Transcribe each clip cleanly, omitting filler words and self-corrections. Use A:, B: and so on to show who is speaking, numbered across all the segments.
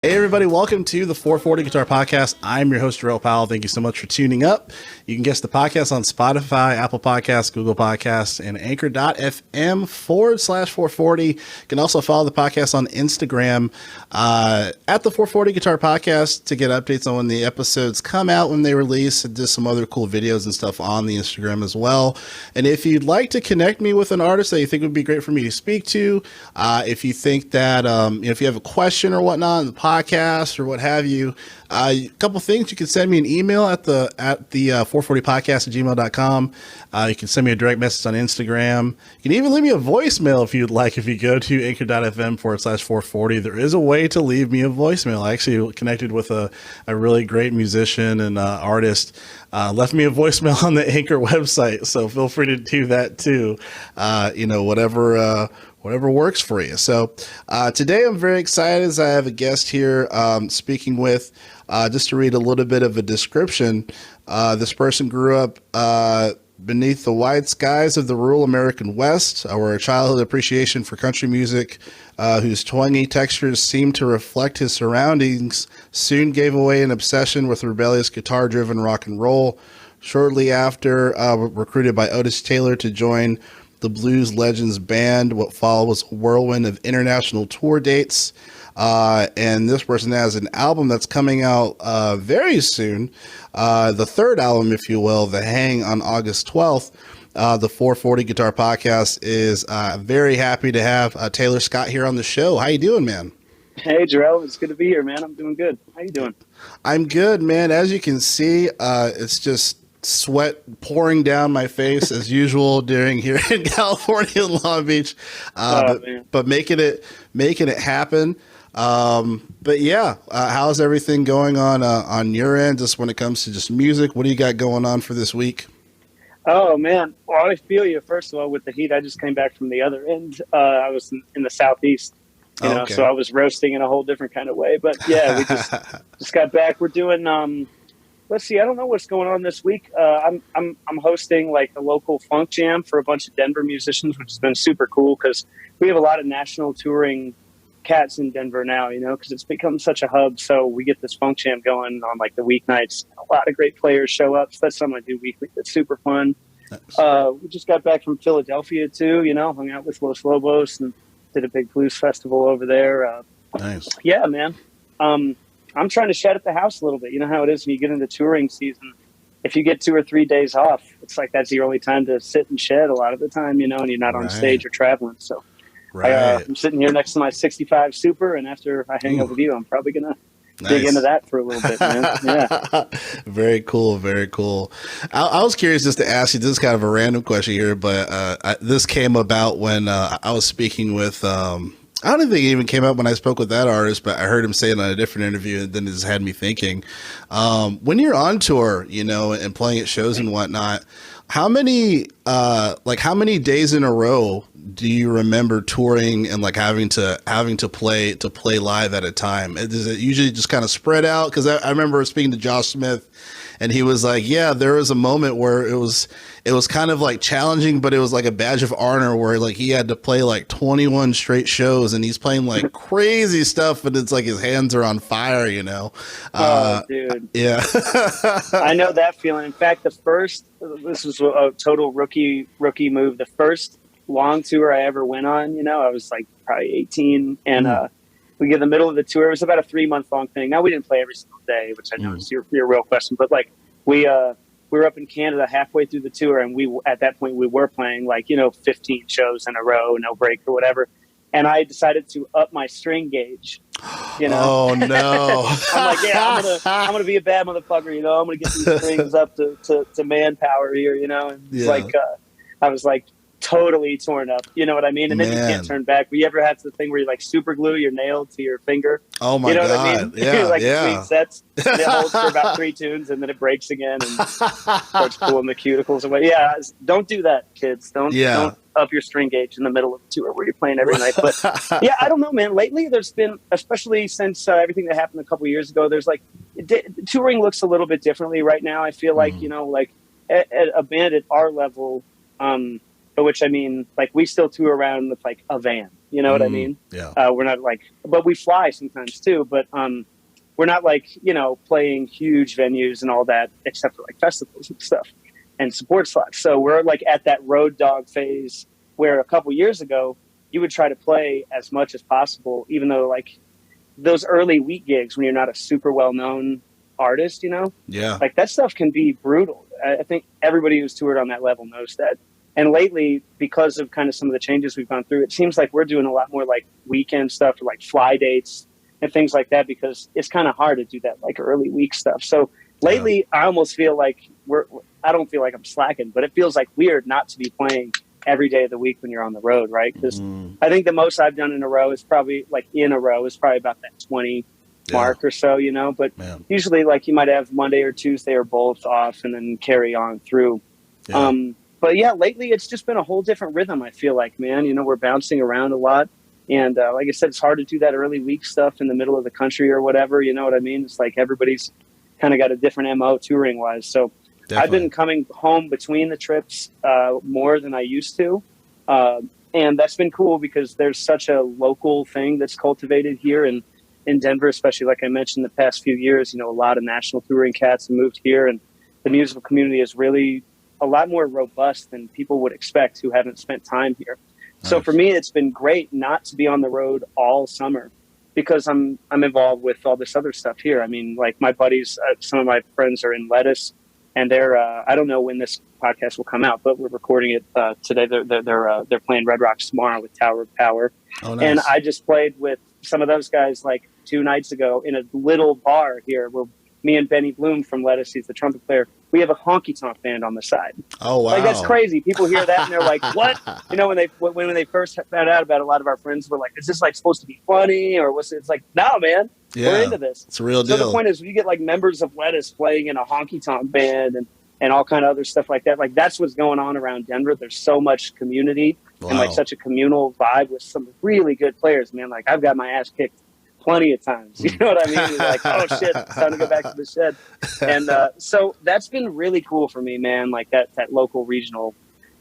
A: Hey everybody, welcome to the 440 Guitar Podcast. I'm your host, Jerrell Powell. Thank you so much for tuning up. You can guess the podcast on Spotify, Apple Podcasts, Google Podcasts, and anchor.fm/440. You can also follow the podcast on Instagram at the 440 Guitar Podcast to get updates on when the episodes come out, when they release, and just some other cool videos and stuff on the Instagram as well. And if you'd like to connect me with an artist that you think would be great for me to speak to, if you think that, if you have a question or whatnot in the podcast or what have you, a couple things. You can send me an email at the 440podcast@gmail.com. You can send me a direct message on Instagram. You can even leave me a voicemail if you'd like. If you go to anchor.fm/440, there is a way to leave me a voicemail. I actually connected with a really great musician and artist, left me a voicemail on the Anchor website. So feel free to do that too. Whatever works for you. So today I'm very excited as I have a guest here speaking with, just to read a little bit of a description. This person grew up beneath the wide skies of the rural American West, where a childhood appreciation for country music, whose twangy textures seemed to reflect his surroundings, soon gave away an obsession with rebellious guitar-driven rock and roll. Shortly after, recruited by Otis Taylor to join the Blues Legends band, what followed was a whirlwind of international tour dates. And this person has an album that's coming out very soon. The third album, if you will, The Hang, on August 12th. The 440 Guitar Podcast is very happy to have Taylor Scott here on the show. How you doing, man?
B: Hey, Jerrell. It's good to be here, man. I'm doing good. How you doing?
A: I'm good, man. As you can see, it's just sweat pouring down my face as usual during here in California and Long Beach, but making it happen. But yeah, how's everything going on your end, just when it comes to just music? What do you got going on for this week?
B: Oh man, well, I feel you. First of all, with the heat, I just came back from the other end. I was in the southeast,
A: Okay.
B: so I was roasting in a whole different kind of way. But yeah, we just got back. We're doing let's see. I don't know what's going on this week. I'm hosting like a local funk jam for a bunch of Denver musicians, which has been super cool because we have a lot of national touring cats in Denver now. Because it's become such a hub. So we get this funk jam going on like the weeknights. A lot of great players show up. So that's something I do weekly. That's super fun.
A: Nice.
B: We just got back from Philadelphia too. Hung out with Los Lobos and did a big blues festival over there.
A: Nice.
B: Yeah, man. I'm trying to shed at the house a little bit. You know how it is when you get into touring season. If you get 2 or 3 days off, it's like that's your only time to sit and shed a lot of the time, and you're not on stage or traveling. So I'm sitting here next to my 65 Super, and after I hang up with you, I'm probably going to dig into that for a little bit, man. Yeah.
A: Very cool. Very cool. I was curious just to ask you, this is kind of a random question here, but this came about when I was speaking with I don't think it even came up when I spoke with that artist, but I heard him say it on a different interview, and then it just had me thinking. When you're on tour, and playing at shows and whatnot, how many days in a row do you remember touring and like having to play live at a time? Is it usually just kind of spread out? Because I remember speaking to Josh Smith, and he was like, yeah, there was a moment where it was kind of like challenging, but it was like a badge of honor where like he had to play like 21 straight shows, and he's playing like crazy stuff, and it's like his hands are on fire,
B: Oh, dude.
A: Yeah.
B: I know that feeling. In fact, this was a total rookie move. The first long tour I ever went on, I was like probably 18, and we get in the middle of the tour. It was about a 3-month long thing. Now we didn't play every single day, which I know is your real question, but like we were up in Canada halfway through the tour, and at that point we were playing like 15 shows in a row, no break or whatever. And I decided to up my string gauge.
A: Oh no!
B: I'm like, yeah, I'm gonna be a bad motherfucker. I'm gonna get these strings up to manpower here. And it's like I was like totally torn up. You know what I mean? And then you can't turn back. But you ever have the thing where you like super glue your nail to your finger?
A: Oh my God!
B: What I mean?
A: Yeah,
B: like
A: yeah.
B: between sets, and it holds for about 3 tunes, and then it breaks again and starts pulling the cuticles away. Yeah, don't do that, kids. Don't up your string gauge in the middle of a tour where you're playing every night. But yeah, I don't know, man. Lately, there's been, especially since everything that happened a couple years ago, there's like touring looks a little bit differently right now. I feel like like at a band at our level, by which I mean like we still tour around with like a van. You know what I mean?
A: Yeah.
B: We're not like, but we fly sometimes too. But we're not like, playing huge venues and all that, except for like festivals and stuff and support slots. So we're like at that road dog phase where a couple years ago you would try to play as much as possible, even though like those early week gigs when you're not a super well known artist,
A: Yeah.
B: like that stuff can be brutal. I think everybody who's toured on that level knows that. And lately, because of kind of some of the changes we've gone through, it seems like we're doing a lot more like weekend stuff or like fly dates and things like that, because it's kind of hard to do that like early week stuff. So lately, I almost feel like I don't feel like I'm slacking, but it feels like weird not to be playing every day of the week when you're on the road, right? Because I think the most I've done in a row is probably about that 20 mark or so, but usually like you might have Monday or Tuesday or both off and then carry on through.
A: Yeah.
B: But yeah, lately it's just been a whole different rhythm. I feel like, man, we're bouncing around a lot. And like I said, it's hard to do that early week stuff in the middle of the country or whatever. You know what I mean? It's like everybody's kind of got a different MO touring wise. So definitely. I've been coming home between the trips more than I used to. And that's been cool because there's such a local thing that's cultivated here in Denver, especially like I mentioned the past few years. A lot of national touring cats have moved here, and the musical community is really a lot more robust than people would expect who haven't spent time here. Nice. So for me, it's been great not to be on the road all summer because I'm involved with all this other stuff here. I mean, like my buddies, some of my friends are in Lettuce, and they're I don't know when this podcast will come out, but we're recording it today. They're playing Red Rocks tomorrow with Tower of Power. Oh, nice. And I just played with some of those guys like 2 nights ago in a little bar here where me and Benny Bloom from Lettuce, he's the trumpet player, we have a honky tonk band on the side.
A: Oh, wow.
B: Like, that's crazy. People hear that and they're like, what? When they first found out about it, a lot of our friends were like, is this like supposed to be funny? Or what's it? It's like, no, man, we're into this.
A: It's a real deal.
B: So the point is, you get like members of Lettuce playing in a honky tonk band and all kind of other stuff like that. Like, that's what's going on around Denver. There's so much community and like such a communal vibe with some really good players, man. Like, I've got my ass kicked plenty of times. You know what I mean? You're like, oh shit, it's time to go back to the shed. And so that's been really cool for me, man. Like that local regional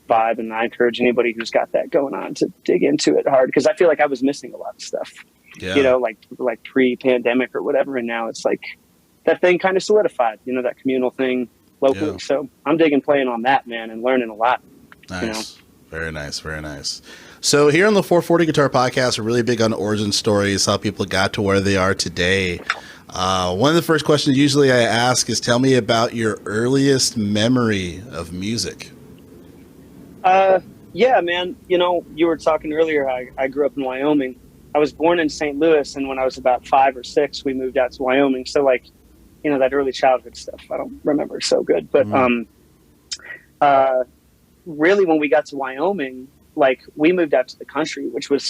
B: vibe. And I encourage anybody who's got that going on to dig into it hard, because I feel like I was missing a lot of stuff. Yeah. Like pre-pandemic or whatever. And now it's like that thing kind of solidified, that communal thing locally. Yeah. So I'm digging playing on that, man, and learning a lot.
A: Nice. Very nice. Very nice. So here on the 440 Guitar Podcast, we're really big on origin stories, how people got to where they are today. One of the first questions usually I ask is, tell me about your earliest memory of music.
B: Yeah, man. You were talking earlier, I grew up in Wyoming. I was born in St. Louis, and when I was about 5 or 6, we moved out to Wyoming. So like, that early childhood stuff, I don't remember so good. But really, when we got to Wyoming, like we moved out to the country, which was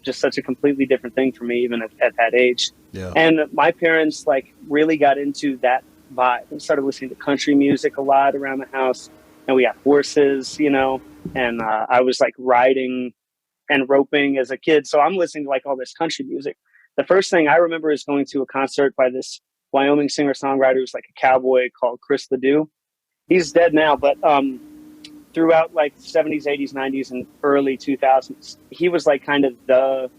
B: just such a completely different thing for me, even at that age. Yeah. And my parents like really got into that vibe and started listening to country music a lot around the house. And we had horses, and I was like riding and roping as a kid. So I'm listening to like all this country music. The first thing I remember is going to a concert by this Wyoming singer-songwriter who's like a cowboy called Chris Ledoux. He's dead now, but throughout like 70s, 80s, 90s, and early 2000s, he was like kind of the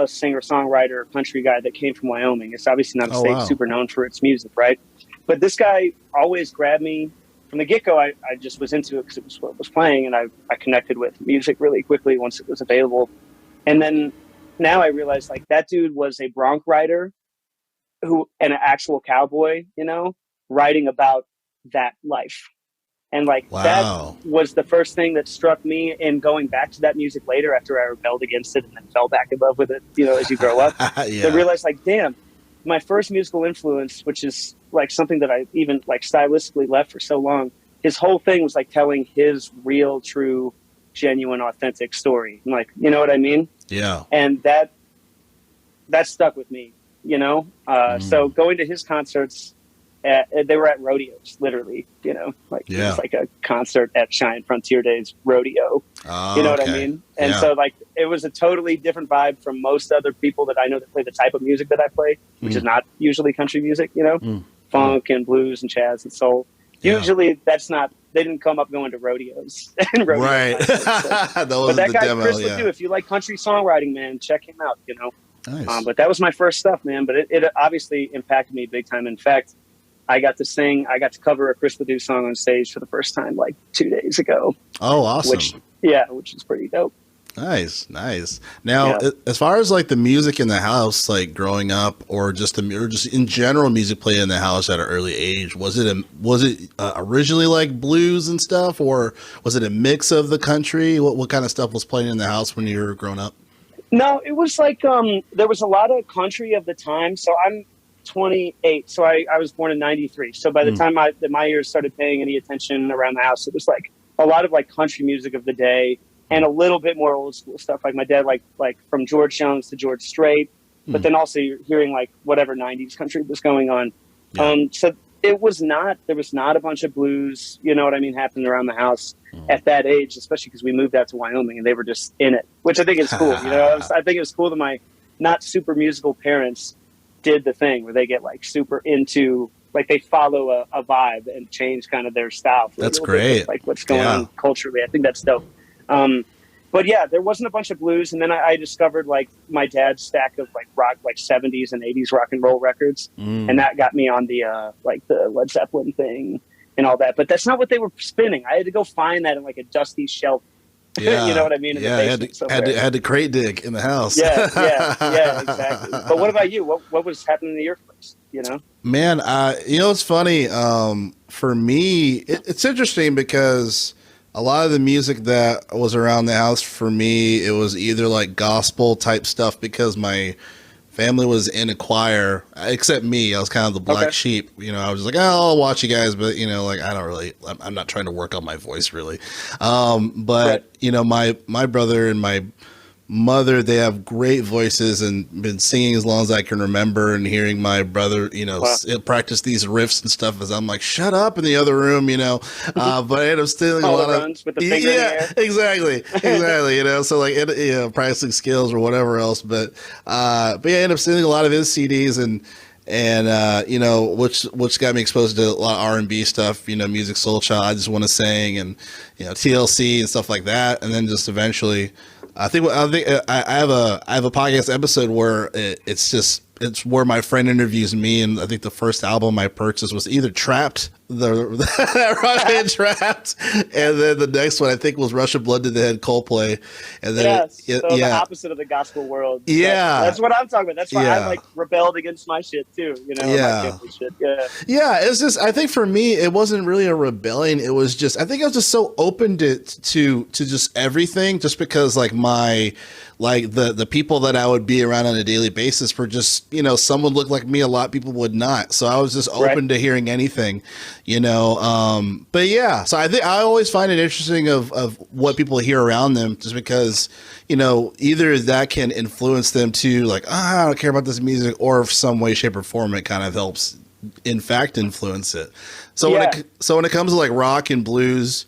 B: singer-songwriter country guy that came from Wyoming. It's obviously not a state super known for its music, right? But this guy always grabbed me. From the get-go, I just was into it because it was what was playing, and I connected with music really quickly once it was available. And then now I realize like that dude was a bronc rider and an actual cowboy, writing about that life. And like that was the first thing that struck me in going back to that music later after I rebelled against it and then fell back in love with it, as you grow up. Yeah. I realized like, damn, my first musical influence, which is like something that I even like stylistically left for so long, his whole thing was like telling his real, true, genuine, authentic story. And like, you know what I mean? Yeah. And that stuck with me, So going to his concerts, they were at rodeos, literally, it was like a concert at Cheyenne Frontier Days rodeo. Oh, you know what I mean? And so like it was a totally different vibe from most other people that I know that play the type of music that I play, which is not usually country music, funk and blues and jazz and soul. Yeah. Usually that's not they didn't come up going to rodeos and rodeo
A: Right.
B: concerts. So.
A: That
B: But
A: was
B: that
A: the
B: guy
A: demo.
B: Chris would
A: Yeah.
B: do. If you like country songwriting, man, check him out.
A: Nice.
B: But that was my first stuff, man. But it obviously impacted me big time. In fact, I got to cover a Chris Ledoux song on stage for the first time like 2 days ago.
A: Oh, awesome.
B: Which is pretty dope.
A: Nice. Now, as far as like the music in the house, like growing up, or just in general music played in the house at an early age, was it originally like blues and stuff, or was it a mix of the country? What kind of stuff was playing in the house when you were growing up?
B: No, it was like there was a lot of country of the time. So I'm 28, so I was born in '93. So by the time my ears started paying any attention around the house, it was like a lot of like country music of the day. And a little bit more old school stuff. Like my dad, like from George Jones to George Strait, but then also you're hearing like whatever '90s country was going on. Yeah. So there was not a bunch of blues, you know what I mean, happening around the house at that age, especially because we moved out to Wyoming and they were just in it, which I think is cool. I think it was cool that my not super musical parents did the thing where they get like super into, like they follow a vibe and change kind of their style.
A: That's great.
B: Bit, like what's going on culturally. I think that's dope. But yeah, there wasn't a bunch of blues. And then I discovered like my dad's stack of like rock, like 70s and 80s rock and roll records. And that got me on the, like the Led Zeppelin thing and all that. But that's not what they were spinning. I had to go find that in like a dusty shelf.
A: Yeah.
B: You know what I mean? In the
A: had to crate dig in the house.
B: Yeah, exactly. But what about you? What was happening to your place? You know?
A: Man, it's funny. For me, it's interesting because a lot of the music that was around the house for me, it was either like gospel type stuff because my family was in a choir, except me. I was kind of the black sheep. I was just like, I'll watch you guys, but like I'm not trying to work on my voice really. But my brother and my mother, they have great voices and been singing as long as I can remember, and hearing my brother, practice these riffs and stuff as I'm like, shut up in the other room, but I end up stealing a lot of
B: runs with the finger in the air.
A: Exactly. So like, practicing skills or whatever else. But I end up stealing a lot of his CDs and which got me exposed to a lot of R&B stuff, Music Soul Child, I Just Want to Sing, and TLC and stuff like that. And then just eventually, I think I have a podcast episode where it's where my friend interviews me, and I think the first album I purchased was either Trapped, the rock band Trapped, and then the next one I think was Rush of Blood to the Head, Coldplay, and then
B: the opposite of the gospel world.
A: Yeah,
B: that's what I'm talking about. That's why I like rebelled against my shit too. My shit.
A: It's just, I think for me it wasn't really a rebellion. It was just, I think I was just so open to just everything, just because like the people that I would be around on a daily basis were just, some would look like me, a lot of people would not. So I was just open to hearing anything, but yeah, so I think I always find it interesting of what people hear around them, just because, either that can influence them to like, I don't care about this music, or if some way, shape or form, it kind of helps in fact influence it. So when it comes to like rock and blues,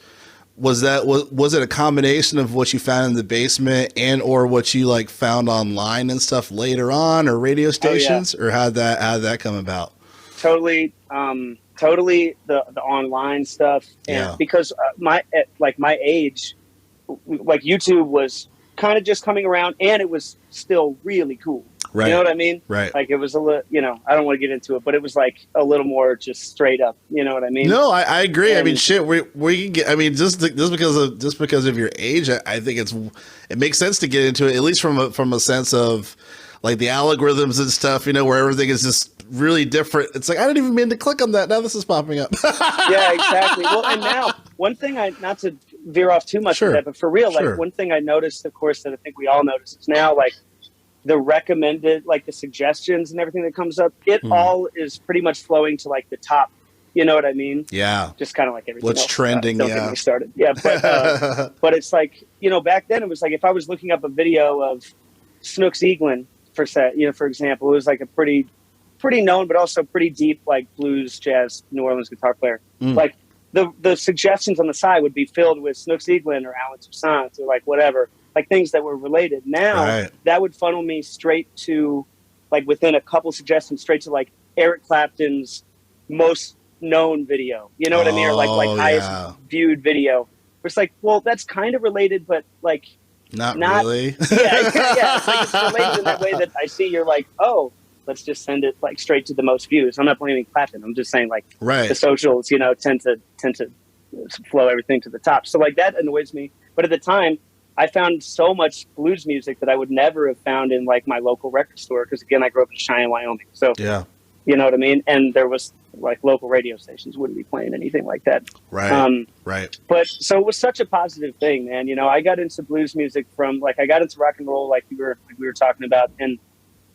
A: was it a combination of what you found in the basement and or what you like found online and stuff later on, or radio stations, or how'd that come about?
B: Totally the online stuff, and because my age, like YouTube was kind of just coming around, and it was still really cool. Right. You know what I mean?
A: Right.
B: Like it was a little, I don't want to get into it, but it was like a little more just straight up. You know what I mean?
A: No, I agree. And, I mean, shit, we can get. I mean, just because of your age, I think it makes sense to get into it, at least from a sense of like the algorithms and stuff. Where everything is just really different. It's like I didn't even mean to click on that. Now this is popping up.
B: Yeah, exactly. Well, and now one thing not to veer off too much from that, but for real, like one thing I noticed, of course, that I think we all notice is now like the recommended, like the suggestions and everything that comes up, it all is pretty much flowing to like the top. You know what I mean?
A: Yeah.
B: Just kind of like everything
A: what's
B: else.
A: trending.
B: Don't get me started. Yeah. But, but it's like, back then it was like, if I was looking up a video of Snooks Eaglin for example, it was like a pretty known, but also pretty deep, like blues, jazz, New Orleans guitar player. Like the suggestions on the side would be filled with Snooks Eaglin or Alan Toussaint or like whatever, like things that were related. Now that would funnel me straight to, like within a couple suggestions, straight to like Eric Clapton's most known video. You know what I mean? Or like
A: Oh,
B: highest
A: yeah.
B: viewed video. It's like, well, that's kind of related, but like
A: Not
B: not.
A: really.
B: Yeah. It's like it's related in that way that I see. You're like, oh, let's just send it like straight to the most views. I'm not blaming Clapton. I'm just saying like the
A: Right.
B: socials, you know, tend to flow everything to the top. So like that annoys me. But at the time, I found so much blues music that I would never have found in like my local record store. Because again, I grew up in Cheyenne, Wyoming. So
A: Yeah.
B: you know what I mean? And there was like local radio stations wouldn't be playing anything like that.
A: Right. Right.
B: But so it was such a positive thing, man. You know, I got into blues music from like, I got into rock and roll like we were talking about. And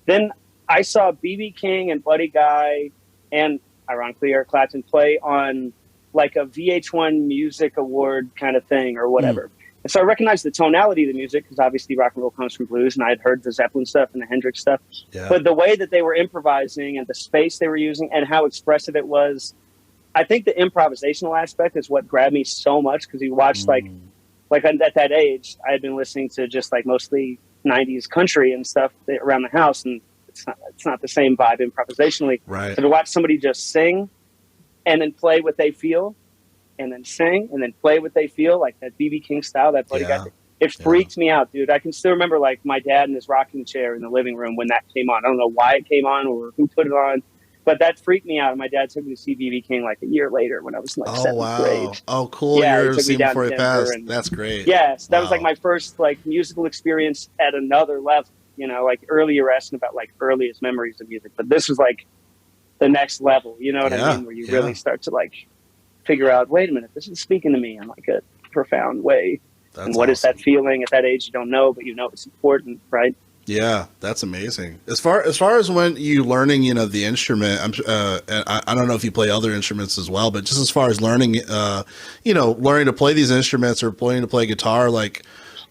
B: then I saw BB King and Buddy Guy and ironically Eric Clapton play on like a VH1 Music Award kind of thing or whatever. And so I recognized the tonality of the music because obviously rock and roll comes from blues, and I had heard the Zeppelin stuff and the Hendrix stuff.
A: Yeah.
B: But the way that they were improvising and the space they were using and how expressive it was, I think the improvisational aspect is what grabbed me so much because you watched like at that age, I had been listening to just like mostly 90s country and stuff around the house, and it's not the same vibe improvisationally.
A: Right.
B: So to watch somebody just sing and then play what they feel, and then sing and then play what they feel, like that BB King style, that Buddy Guy. It freaked me out, dude. I can still remember like my dad in his rocking chair in the living room when that came on. I don't know why it came on or who put it on, but that freaked me out. And my dad took me to see BB King like a year later when I was in like seventh grade.
A: Oh, cool.
B: Yeah,
A: You're
B: he took me
A: seeing
B: down
A: before
B: to
A: he
B: Denver
A: passed.
B: and-
A: That's great.
B: Yes, that was like my first like musical experience at another level. You know, like earlier you were asking about like earliest memories of music, but this was like the next level. You know what I mean? Where you really start to like figure out, wait a minute, this is speaking to me in like a profound way.
A: That's
B: and what is that feeling at that age? You don't know, but you know it's important, right?
A: Yeah, that's amazing. As far as when you learning, you know, the instrument, and I don't know if you play other instruments as well, but just as far as learning, you know, learning to play these instruments or learning to play guitar, like,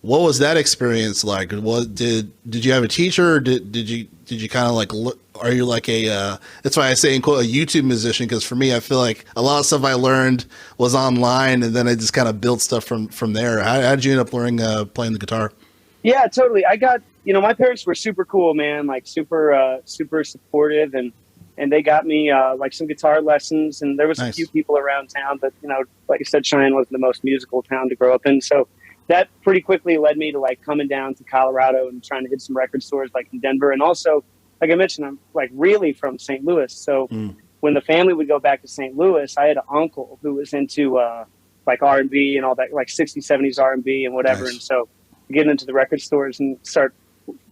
A: what was that experience like? What did you have a teacher? Or did you kind of like are you like a that's why I say in quote a YouTube musician, because for me I feel like a lot of stuff I learned was online and then I just kind of built stuff from there. How did you end up learning playing the guitar?
B: Yeah, totally. I got, you know, my parents were super cool, man, like super supportive, and they got me like some guitar lessons, and there was a few people around town, but you know, like I said, Cheyenne wasn't the most musical town to grow up in, so that pretty quickly led me to like coming down to Colorado and trying to hit some record stores like in Denver. And also, like I mentioned, I'm like really from St. Louis. So when the family would go back to St. Louis, I had an uncle who was into like R&B and all that, like 60s, 70s R&B and whatever.
A: Nice.
B: And so getting into the record stores and start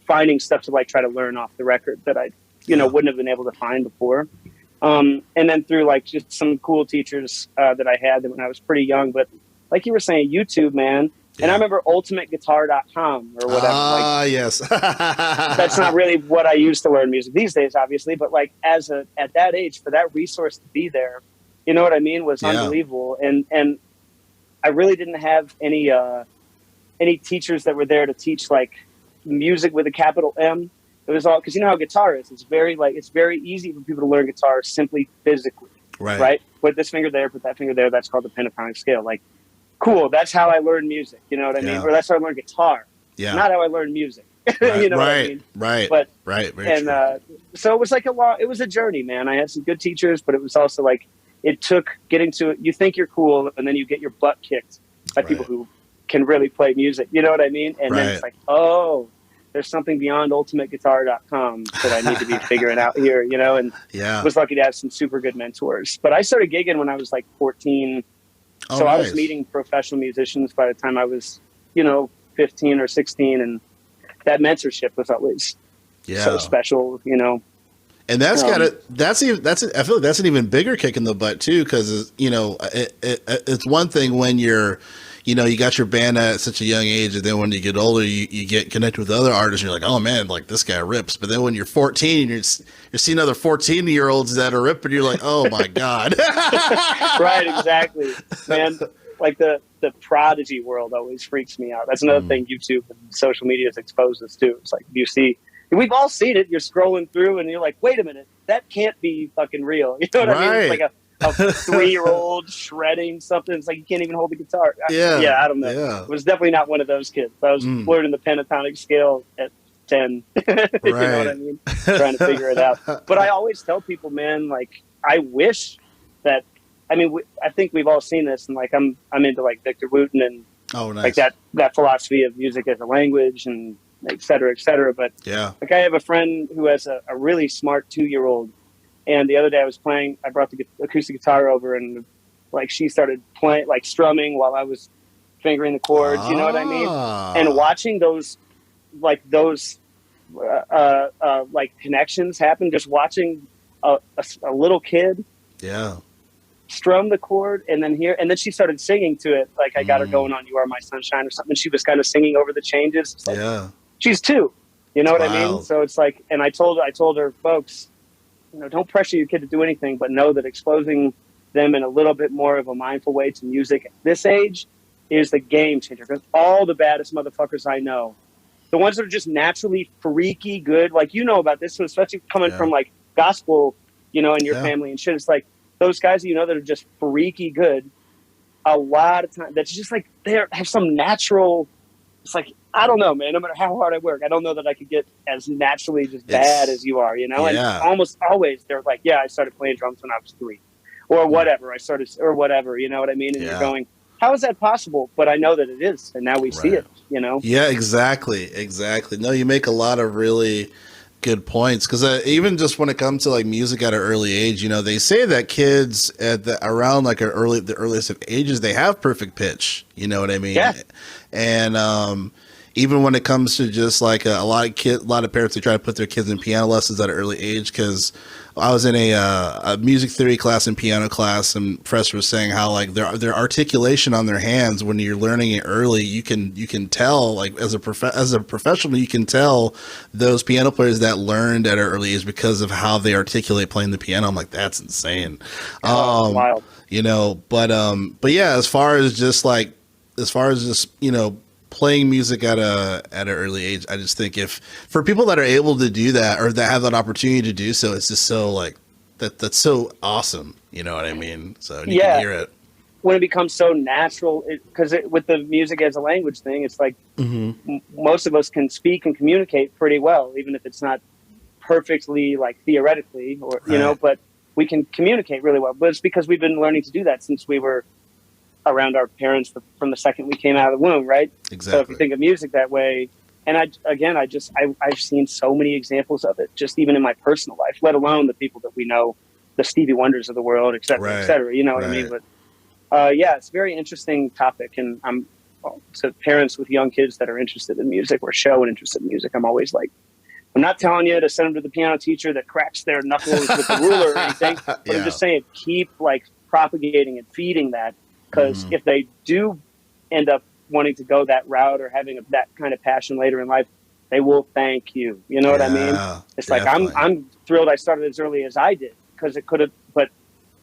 B: finding stuff to like try to learn off the record that I, you know, wouldn't have been able to find before. And then through like just some cool teachers that I had when I was pretty young. But like you were saying, YouTube, man. And I remember ultimateguitar.com or whatever.
A: Yes.
B: That's not really what I used to learn music these days, obviously. But like at that age, for that resource to be there, you know what I mean, was unbelievable. And I really didn't have any teachers that were there to teach like music with a capital M. It was all because you know how guitar is. It's very easy for people to learn guitar simply physically. Right. Put this finger there, put that finger there. That's called the pentatonic scale. Like, cool. That's how I learned music. You know what I mean? Or that's how I learned guitar.
A: Yeah.
B: Not how I learned music. You know what I mean?
A: Right.
B: But,
A: very
B: and so it was like it was a journey, man. I had some good teachers, but it was also like it took getting to it. You think you're cool, and then you get your butt kicked by people who can really play music. You know what I mean? And then it's like, oh, there's something beyond ultimateguitar.com that I need to be figuring out here, you know? And was lucky to have some super good mentors. But I started gigging when I was like 14. So I was meeting professional musicians by the time I was, you know, 15 or 16. And that mentorship was always so special, you know?
A: And that's I feel like that's an even bigger kick in the butt too. Cause you know, it's one thing when you're, you know, you got your band at such a young age, and then when you get older, you get connected with other artists, and you're like, oh man, like this guy rips. But then when you're 14, you're seeing other 14-year-olds that are ripping, you're like, oh my God.
B: Right, exactly. Man, like the prodigy world always freaks me out. That's another thing YouTube and social media has exposed us to. It's like we've all seen it. You're scrolling through and you're like, wait a minute, that can't be fucking real. You know what I mean? It's like a 3-year-old shredding something. It's like you can't even hold the guitar. I don't know. Yeah. It was definitely not one of those kids. I was learning the pentatonic scale at 10. You know what I mean? Trying to figure it out. But I always tell people, man, like I wish that, I mean, I think we've all seen this, and like I'm into like Victor Wooten and
A: Oh, nice.
B: like that philosophy of music as a language and et cetera, et cetera. But
A: Yeah.
B: like I have a friend who has a really smart 2-year-old, and the other day I brought the acoustic guitar over, and like she started playing, like strumming while I was fingering the chords. You know what I mean? And watching those like connections happen, just watching a little kid
A: Yeah.
B: strum the chord and then she started singing to it. Like I got her going on You Are My Sunshine or something. She was kind of singing over the changes. It's like,
A: Yeah.
B: she's 2, you know what I mean?
A: Wild.
B: So it's like, and I told her, folks, you know, don't pressure your kid to do anything, but know that exposing them in a little bit more of a mindful way to music at this age is the game changer. Because all the baddest motherfuckers I know, the ones that are just naturally freaky good, like, you know about this, so especially coming from like gospel, you know, in your family and shit. It's like those guys, you know, that are just freaky good. A lot of time, that's just like they have some natural. It's like, I don't know, man. No matter how hard I work, I don't know that I could get as naturally just bad as you are, you know. And almost always they're like, yeah, I started playing drums when I was 3, or whatever. Or whatever, you know what I mean? And you're going, how is that possible? But I know that it is, and now we see it, you know?
A: Yeah, exactly. No, you make a lot of really good points, because even just when it comes to like music at an early age, you know, they say that kids around like the earliest of ages, they have perfect pitch. You know what I mean?
B: Yeah.
A: And even when it comes to just like a lot of parents, they try to put their kids in piano lessons at an early age. Because I was in a music theory class and piano class, and professor was saying how like their articulation on their hands, when you're learning it early, you can tell, like as a professional, you can tell those piano players that learned at an early age because of how they articulate playing the piano. I'm like, that's insane.
B: Wild.
A: You know, but yeah, as far as just you know, playing music at an early age, I just think if for people that are able to do that, or that have that opportunity to do so, it's just so like that's so awesome. You know what I mean? So you can hear it
B: when it becomes so natural, because with the music as a language thing, it's like most of us can speak and communicate pretty well, even if it's not perfectly like theoretically or you know, but we can communicate really well. But it's because we've been learning to do that since we were around our parents from the second we came out of the womb, right?
A: Exactly.
B: So if you think of music that way, and I've seen so many examples of it, just even in my personal life, let alone the people that we know, the Stevie Wonders of the world, et cetera, you know what I mean? But it's a very interesting topic, and to parents with young kids that are interested in music or show an interest in music, I'm always like, I'm not telling you to send them to the piano teacher that cracks their knuckles with the ruler or anything, but I'm just saying keep like propagating and feeding that. Because if they do end up wanting to go that route or having that kind of passion later in life, they will thank you. You know what I mean? It's definitely. Like I'm thrilled I started as early as I did, because it could have. But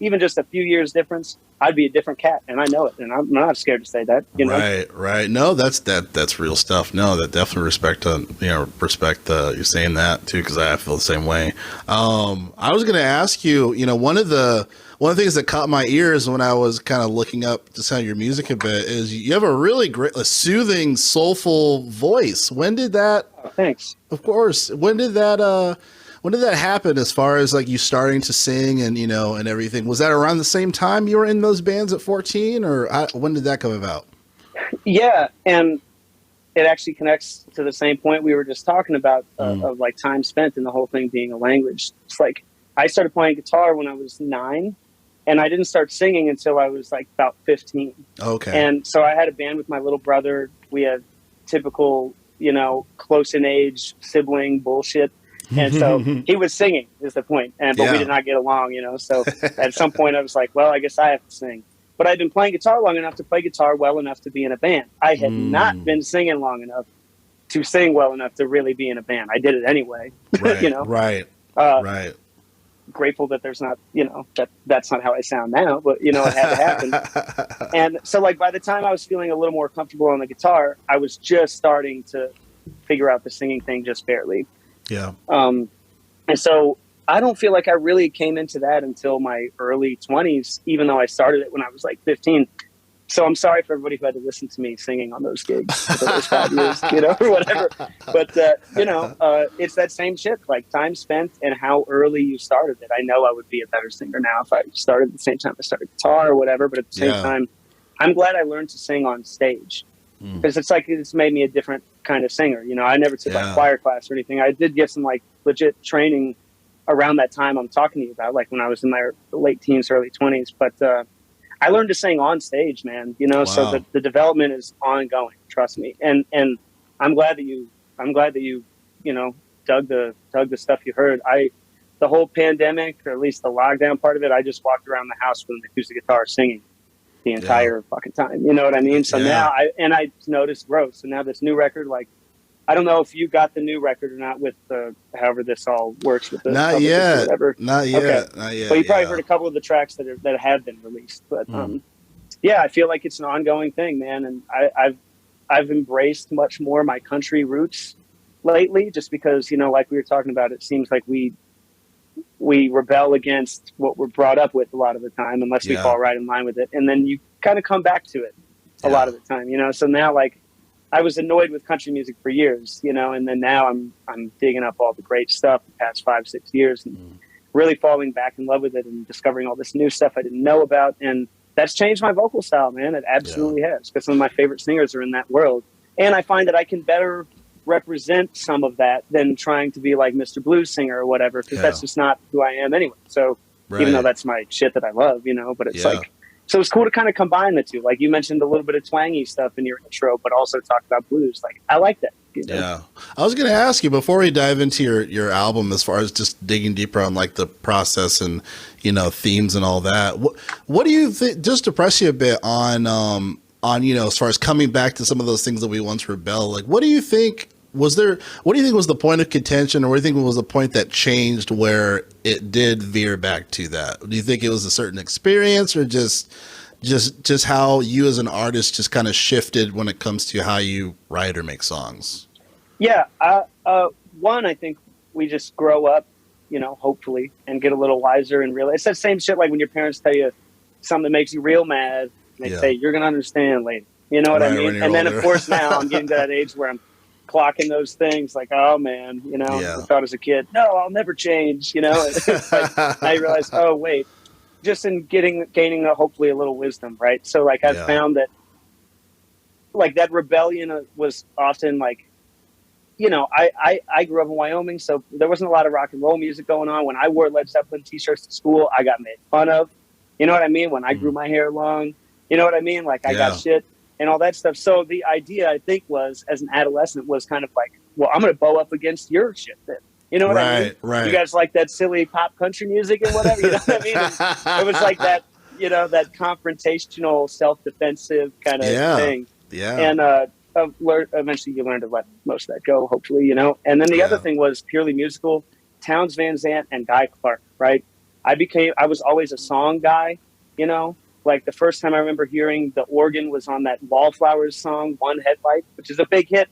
B: even just a few years difference, I'd be a different cat, and I know it, and I'm not scared to say that. You know?
A: Right. No, that's real stuff. No, that definitely respect you saying that too, because I feel the same way. I was going to ask you, you know, one of the things that caught my ears when I was kind of looking up to sound your music a bit is you have a really great, soothing, soulful voice. When did that?
B: Oh, thanks.
A: Of course. When did that happen, as far as like you starting to sing and, you know, and everything? Was that around the same time you were in those bands at 14, or when did that come about?
B: Yeah. And it actually connects to the same point we were just talking about of like time spent and the whole thing being a language. It's like I started playing guitar when I was 9, and I didn't start singing until I was like about 15.
A: Okay.
B: And so I had a band with my little brother. We had typical, you know, close in age sibling bullshit. And so he was singing is the point. But we did not get along, you know. So at some point I was like, well, I guess I have to sing. But I'd been playing guitar long enough to play guitar well enough to be in a band. I had not been singing long enough to sing well enough to really be in a band. I did it anyway.
A: Right,
B: you know.
A: Right.
B: Grateful that there's not, you know, that's not how I sound now, but you know, it had to happen. And so like by the time I was feeling a little more comfortable on the guitar, I was just starting to figure out the singing thing just barely.
A: Yeah.
B: And so I don't feel like I really came into that until my early 20s, even though I started it when I was like 15. So I'm sorry for everybody who had to listen to me singing on those gigs for those 5 years, you know, or whatever. But, it's that same shit, like time spent and how early you started it. I know I would be a better singer now if I started at the same time I started guitar or whatever. But at the same time, I'm glad I learned to sing on stage because it's like it's made me a different kind of singer. You know, I never took like choir class or anything. I did get some like legit training around that time I'm talking to you about, like when I was in my late teens, early 20s. But I learned to sing on stage, man, you know, so the development is ongoing, trust me. And I'm glad that you, you know, dug the stuff you heard. The whole pandemic, or at least the lockdown part of it, I just walked around the house with an acoustic guitar singing the entire fucking time. You know what I mean? So now I noticed growth. So now this new record, like, I don't know if you got the new record or not with however this all works with the
A: not yet,
B: whatever.
A: not yet,
B: okay.
A: Not yet.
B: Well, you probably heard a couple of the tracks that have been released, but I feel like it's an ongoing thing, man. And I've embraced much more my country roots lately, just because, you know, like we were talking about, it seems like we rebel against what we're brought up with a lot of the time, unless we fall right in line with it, and then you kind of come back to it a lot of the time, you know. So now, like, I was annoyed with country music for years, you know, and then now I'm digging up all the great stuff the past 5-6 years and really falling back in love with it and discovering all this new stuff I didn't know about. And that's changed my vocal style, man. It absolutely has, because some of my favorite singers are in that world. And I find that I can better represent some of that than trying to be like Mr. Blues singer or whatever, because that's just not who I am anyway. So even though that's my shit that I love, you know, but it's like, so it's cool to kind of combine the two. Like you mentioned a little bit of twangy stuff in your intro, but also talk about blues. Like I like that. You know? Yeah.
A: I was going to ask you before we dive into your album, as far as just digging deeper on like the process and, you know, themes and all that. What do you think, just to press you a bit on, you know, as far as coming back to some of those things that we once rebelled, like, what do you think was the point of contention, or what do you think was the point that changed where it did veer back to that? Do you think it was a certain experience, or just how you as an artist just kind of shifted when it comes to how you write or make songs?
B: Yeah. One, I think we just grow up, you know, hopefully, and get a little wiser and realize it's that same shit. Like when your parents tell you something that makes you real mad, and they say, "You're going to understand later." You know what I mean? And then of course now I'm getting to that age where I'm clocking those things like, oh man, you know, I thought as a kid, no, I'll never change, you know. It's like, now you realize, oh wait, just in gaining hopefully a little wisdom, right? So like I've found that like that rebellion was often like, you know, I grew up in Wyoming, so there wasn't a lot of rock and roll music going on. When I wore Led Zeppelin t-shirts to school, I got made fun of. You know what I mean? When I grew my hair long, you know what I mean? Like I got shit and all that stuff. So the idea, I think, was, as an adolescent, was kind of like, well, I'm going to bow up against your shit then. You know what I mean?
A: Right.
B: You guys like that silly pop country music and whatever, you know what I mean? And it was like that, you know, that confrontational, self-defensive kind of thing. Yeah. And eventually you learn to let most of that go, hopefully, you know. And then the other thing was purely musical. Townes Van Zandt and Guy Clark, right? I was always a song guy, you know. Like the first time I remember hearing the organ was on that Wallflowers song, One Headlight, which is a big hit,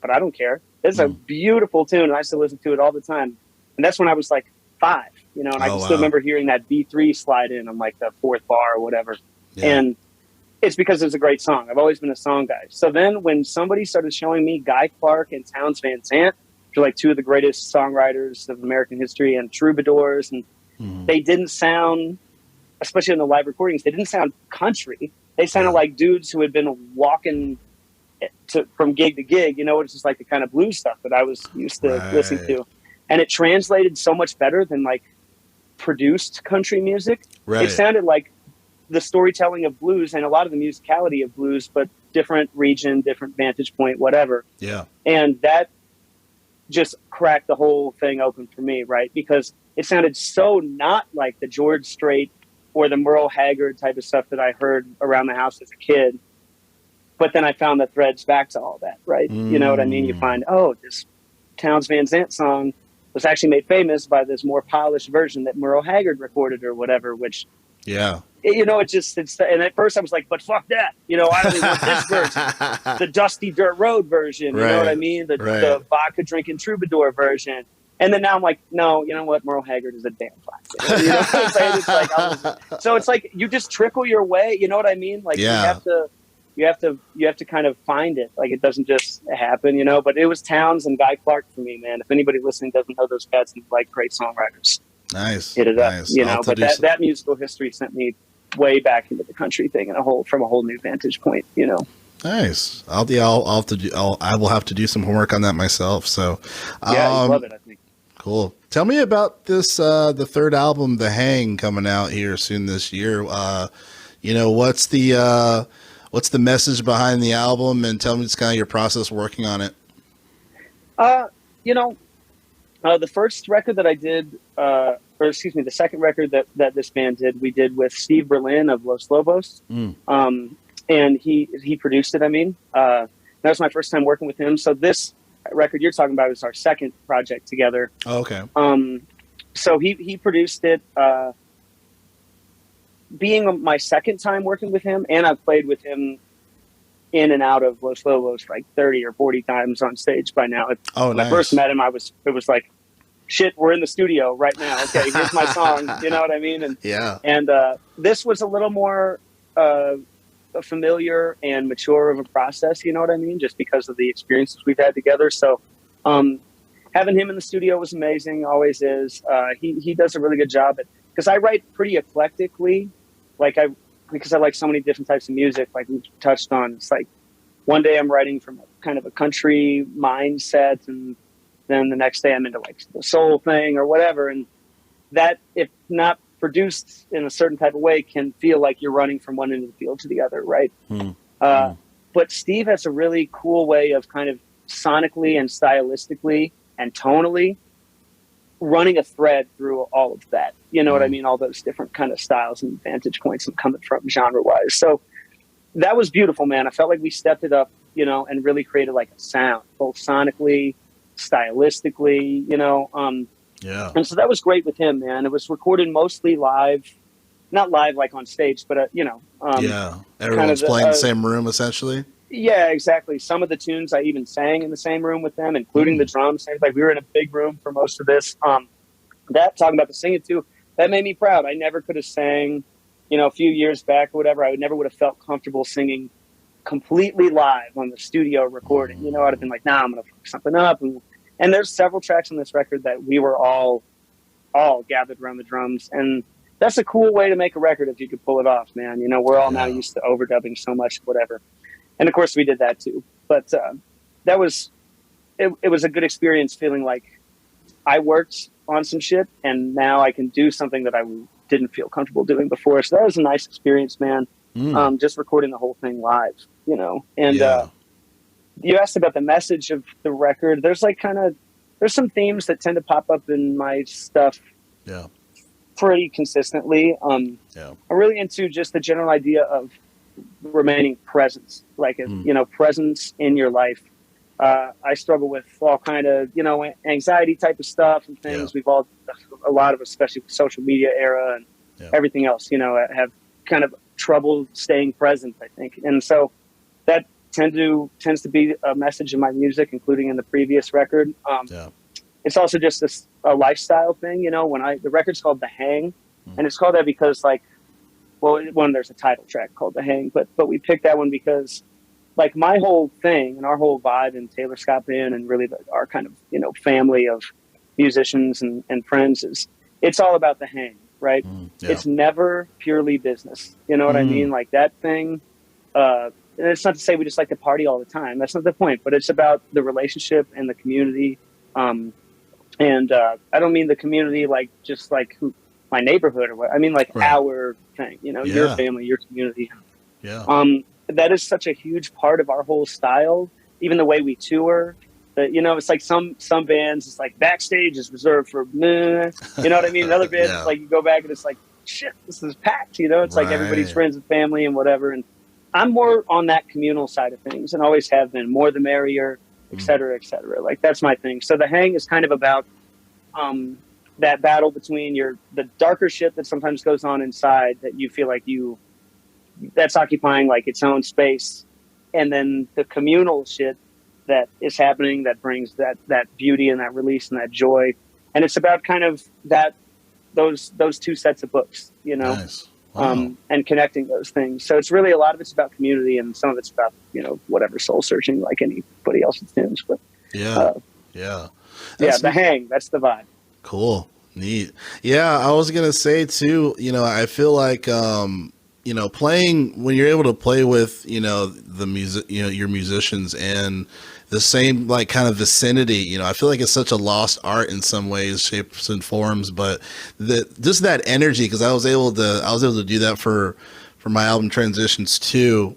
B: but I don't care. It's a beautiful tune, and I still listen to it all the time. And that's when I was like 5, you know, and I can still remember hearing that B3 slide in on like the 4th bar or whatever. Yeah. And it's because it's a great song. I've always been a song guy. So then when somebody started showing me Guy Clark and Townes Van Zandt, which are like two of the greatest songwriters of American history and troubadours, and they didn't sound, especially in the live recordings, they didn't sound country. They sounded like dudes who had been walking from gig to gig, you know, which is like the kind of blues stuff that I was used to listening to. And it translated so much better than like produced country music. It sounded like the storytelling of blues and a lot of the musicality of blues, but different region, different vantage point, whatever. Yeah. And that just cracked the whole thing open for me, right? Because it sounded so not like the George Strait or the Merle Haggard type of stuff that I heard around the house as a kid. But then I found the threads back to all that, right? You know what I mean? You find, oh, this Townes Van Zandt song was actually made famous by this more polished version that Merle Haggard recorded or whatever, which, you know, and at first I was like, but fuck that. You know, I only want this version, the Dusty Dirt Road version, you know what I mean? The vodka drinking troubadour version. And then now I'm like, no, you know what? Merle Haggard is a damn fine singer. You know what I'm saying? It's like, so it's like you just trickle your way. You know what I mean? Like
A: Yeah.
B: you have to kind of find it. Like it doesn't just happen, you know. But it was Towns and Guy Clark for me, man. If anybody listening doesn't know those guys and like great songwriters,
A: Nice.
B: hit it up,
A: Nice.
B: you know. But that musical history sent me way back into the country thing from a whole new vantage point, you know.
A: Nice. I will have to do some homework on that myself. So,
B: Yeah, you love it, I think.
A: Cool. Tell me about this, the third album, The Hang, coming out here soon this year. You know, what's the message behind the album, and tell me just kind of your process working on it.
B: You know, the first record that I did, the second record that this band did, we did with Steve Berlin of Los Lobos. And he produced it. I mean, that was my first time working with him. So this record you're talking about is our second project together.
A: Oh, okay.
B: So he produced it. Being my second time working with him, and I've played with him in and out of Los Lobos like 30 or 40 times on stage by now. When I first met him, it was like, shit, we're in the studio right now. Okay, here's my song. You know what I mean? And
A: yeah.
B: And this was a little more familiar and mature of a process. You know what I mean? Just because of the experiences we've had together. So having him in the studio was amazing. Always is. He does a really good job because I write pretty eclectically. Because I like so many different types of music, like we've touched on. It's like one day I'm writing from kind of a country mindset, and then the next day I'm into like the soul thing or whatever. And that, if not produced in a certain type of way, can feel like you're running from one end of the field to the other, right? But Steve has a really cool way of kind of sonically and stylistically and tonally running a thread through all of that. You know what I mean? All those different kind of styles and vantage points and coming from genre-wise. So that was beautiful, man. I felt like we stepped it up, you know, and really created like a sound, both sonically, stylistically, you know.
A: Yeah.
B: And so that was great with him, man. It was recorded mostly live, not live like on stage, but, you know.
A: Yeah. Everyone's playing in the same room, essentially.
B: Yeah, exactly. Some of the tunes I even sang in the same room with them, including the drums. Like we were in a big room for most of this. That, talking about the singing too, that made me proud. I never could have sang, you know, a few years back or whatever. I never would have felt comfortable singing completely live on the studio recording. You know, I'd have been like, nah, I'm going to fuck something up. And there's several tracks on this record that we were all gathered around the drums. And that's a cool way to make a record if you could pull it off, man. You know, we're all now used to overdubbing so much, whatever. And of course we did that too. But that was, it was a good experience feeling like I worked on some shit and now I can do something that I didn't feel comfortable doing before. So that was a nice experience, man. Just recording the whole thing live, you know. And you asked about the message of the record. There's like there's some themes that tend to pop up in my stuff pretty consistently. I'm really into just the general idea of remaining present, like you know, presence in your life. I struggle with all kind of, you know, anxiety type of stuff and things. We've all, a lot of us, especially with social media era and everything else, you know, have kind of trouble staying present, I think. And so that tends to be a message in my music, including in the previous record. It's also just a lifestyle thing, you know. The record's called The Hang, and it's called that because, like, well, there's a title track called The Hang, but we picked that one because, like, my whole thing and our whole vibe in Taylor Scott Band and really our kind of, you know, family of musicians and friends it's all about the hang, right? It's never purely business. You know what I mean? Like that thing, and it's not to say we just like to party all the time. That's not the point, but it's about the relationship and the community. And I don't mean the community like just like my neighborhood or what. I mean like our thing, you know, your family, your community. That is such a huge part of our whole style, even the way we tour. That, you know, it's like some bands, it's like backstage is reserved for meh, you know what I mean? And other bands, it's like you go back and it's like, shit, this is packed, you know? It's like everybody's friends and family and whatever. And I'm more on that communal side of things and always have been. More the merrier, et cetera, et cetera. Like, that's my thing. So The Hang is kind of about that battle between the darker shit that sometimes goes on inside that you feel like that's occupying like its own space, and then the communal shit that is happening that brings that beauty and that release and that joy. and it's about kind of those two sets of books, you know.
A: Nice. Wow.
B: And connecting those things. So it's really, a lot of it's about community, and some of it's about, you know, whatever, soul searching like anybody else's tunes. But
A: yeah.
B: The hang, that's the vibe.
A: Cool. Neat. Yeah, I was gonna say too, you know, I feel like you know, playing, when you're able to play with, you know, the music, you know, your musicians and the same like kind of vicinity, you know, I feel like it's such a lost art in some ways, shapes and forms, but just that energy, because I was able to do that for my album Transitions too.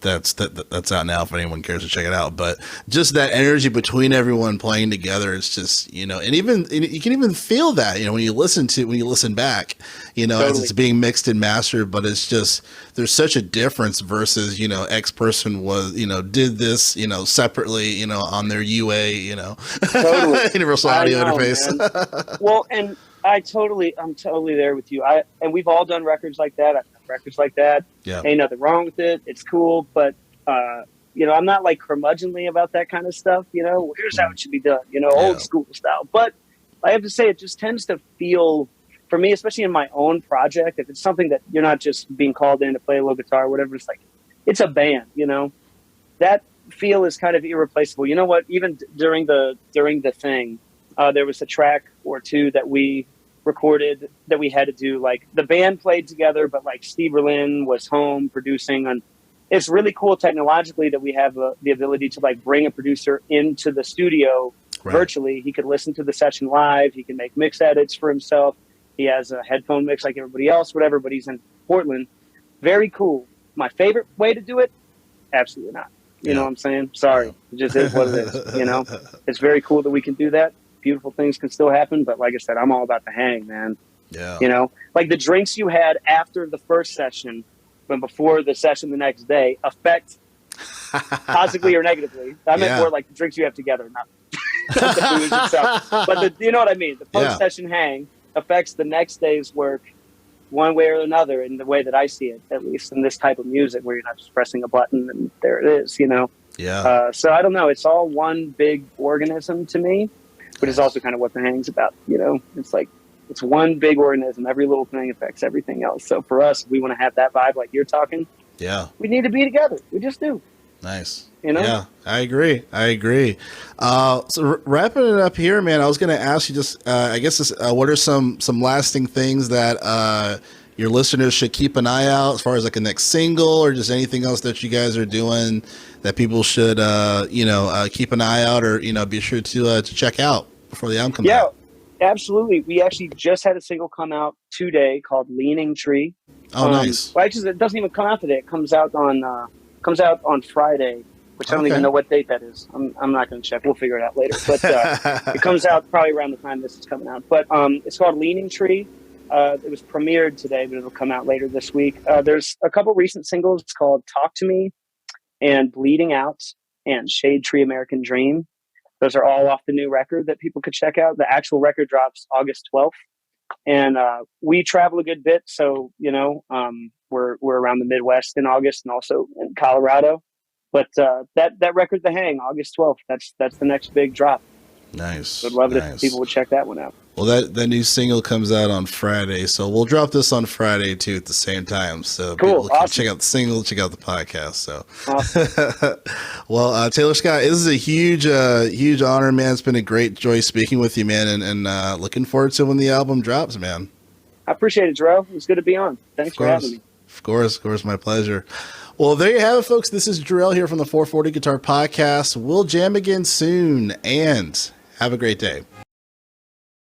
A: That's out now if anyone cares to check it out. But just that energy between everyone playing together, it's just, you know, and you can even feel that, you know, when you listen back, you know,
B: Totally.
A: as it's being mixed and mastered. But it's just, there's such a difference versus, you know, X person was, you know, did this, you know, separately, you know, on their UA, you know,
B: Totally.
A: universal audio interface.
B: Well, and I'm totally there with you. And we've all done records like that. I've done records like that.
A: Yeah.
B: Ain't nothing wrong with it. It's cool. But, you know, I'm not like curmudgeonly about that kind of stuff. You know, well, here's how it should be done, you know, old school style. But I have to say, it just tends to feel, for me, especially in my own project, if it's something that you're not just being called in to play a little guitar or whatever, it's like, it's a band, you know, that feel is kind of irreplaceable. You know what? Even during the thing, there was a track or two that we recorded that we had to do, like the band played together, but like Steve Berlin was home producing. And it's really cool technologically that we have the ability to like bring a producer into the studio virtually. He could listen to the session live. He can make mix edits for himself. He has a headphone mix like everybody else, whatever, but he's in Portland. Very cool. My favorite way to do it? Absolutely not. You know what I'm saying? Sorry. It just is what it is. You know, it's very cool that we can do that. Beautiful things can still happen, but like I said, I'm all about the hang, man.
A: Yeah.
B: You know, like the drinks you had after the first session, but before the session the next day, affect positively or negatively. I meant more like the drinks you have together, not the booze itself. But you know what I mean? The post-session hang affects the next day's work one way or another, in the way that I see it, at least in this type of music, where you're not just pressing a button and there it is, you know?
A: Yeah.
B: So I don't know. It's all one big organism to me. But it's also kind of what the hang's about, you know? It's like, it's one big organism. Every little thing affects everything else. So for us, we want to have that vibe like you're talking.
A: Yeah.
B: We need to be together. We just do.
A: Nice.
B: You know?
A: Yeah, I agree. So wrapping it up here, man, I was going to ask you just, I guess, what are some lasting things that your listeners should keep an eye out as far as like a next single, or just anything else that you guys are doing that people should, keep an eye out, or, you know, be sure to check out before the album comes out?
B: Yeah, absolutely. We actually just had a single come out today called Leaning Tree.
A: Oh, nice.
B: Well, actually, it doesn't even come out today. It comes out on Friday, which I don't even know what date that is. I'm not going to check. We'll figure it out later. But it comes out probably around the time this is coming out. But it's called Leaning Tree. It was premiered today, but it'll come out later this week. There's a couple recent singles called Talk to Me and Bleeding Out and Shade Tree American Dream. Those are all off the new record that people could check out. The actual record drops August 12th. And we travel a good bit. So, you know, we're around the Midwest in August and also in Colorado. But that record, The Hang, August 12th, that's the next big drop.
A: Nice.
B: I'd love it if people would check that one out.
A: Well, that new single comes out on Friday, so we'll drop this on Friday too at the same time. So
B: cool.
A: People can check out the single, check out the podcast. So, awesome. Well, Taylor Scott, this is a huge honor, man. It's been a great joy speaking with you, man, and looking forward to when the album drops, man.
B: I appreciate it, Jerrell. It's good to be on. Thanks for having me.
A: Of course, my pleasure. Well, there you have it, folks. This is Jerrell here from the 440 Guitar Podcast. We'll jam again soon, and have a great day.